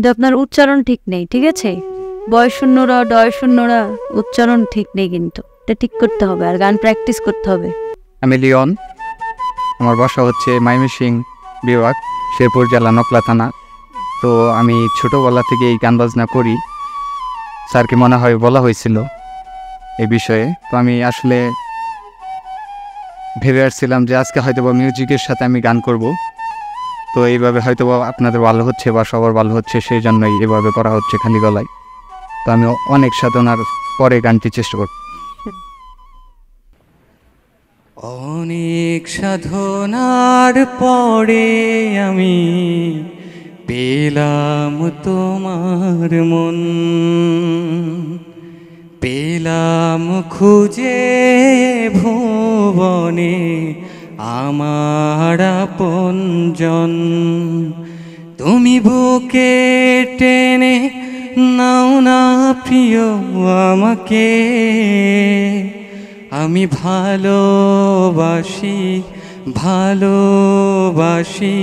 কিন্তু আপনার উচ্চারণ ঠিক নেই, ঠিক আছে? বয় শূন্যরা, ডয় শূন্যরা, উচ্চারণ ঠিক নেই, কিন্তু এটা ঠিক করতে হবে আর গান প্র্যাকটিস করতে হবে। আমি লিওন, আমার বাসা হচ্ছে ময়মনসিংহ বিভাগ, শেরপুর জেলা, নকলা থানা। তো আমি ছোটোবেলা থেকে এই গান বাজনা করি। স্যারকে মনে হয় বলা হয়েছিল এই বিষয়ে। তো আমি আসলে ভেবে আসছিলাম যে আজকে হয়তো বা মিউজিকের সাথে আমি গান করব। তো এইভাবে হয়তো বা আপনাদের ভালো হচ্ছে বা সবার ভালো হচ্ছে, সেই জন্যই এভাবে করা হচ্ছে খালি গলায়। তো আমি অনেক সাধনার পরে গানটি চেষ্টা করব। অনেক সাধনার পরে আমি পেলাম তোমার মন, পেলাম খুঁজে ভুবনে আমার আপনজন। তুমি বুকে টেনে নাও না প্রিয় আমাকে, আমি ভালোবাসি ভালোবাসি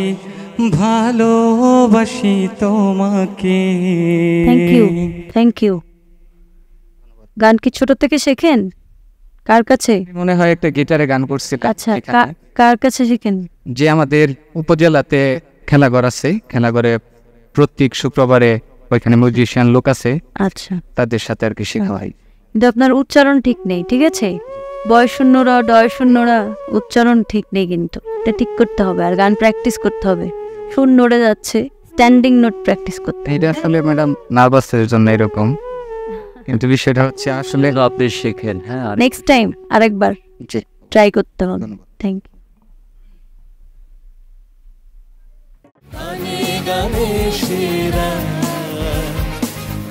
ভালোবাসি তোমাকে। Thank you. গান কি ছোট থেকে শেখেন? কার কাছে? মনে হয় একটা গিটারে গান করছিল। আচ্ছা, কার কাছে শেখেন? যে আমাদের উপজেলাতে খেলাঘর আছে, খেলাঘরে প্রত্যেক শুক্রবারে ওইখানে মিউজিশিয়ান লোক আছে। আচ্ছা, তাদের সাথে আর কি শেখা হয়। কিন্তু আপনার উচ্চারণ ঠিক নেই, ঠিক আছে? বয় শূন্যরা, ডয় শূন্যরা, উচ্চারণ ঠিক নেই, কিন্তু এটা ঠিক করতে হবে আর গান প্র্যাকটিস করতে হবে। সুর নড়ে যাচ্ছে, স্ট্যান্ডিং নোট প্র্যাকটিস করতে হবে। এটা আসলে ম্যাডাম নার্ভাসের জন্য এরকম, কিন্তু বিষয়টা হচ্ছে আসলে আপনি শেখেন। হ্যাঁ, নেক্সট টাইম আরেকবার ট্রাই করতে হবে। Thank you. গানে গানে সেরা,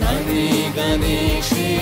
গানে গানে সেরা।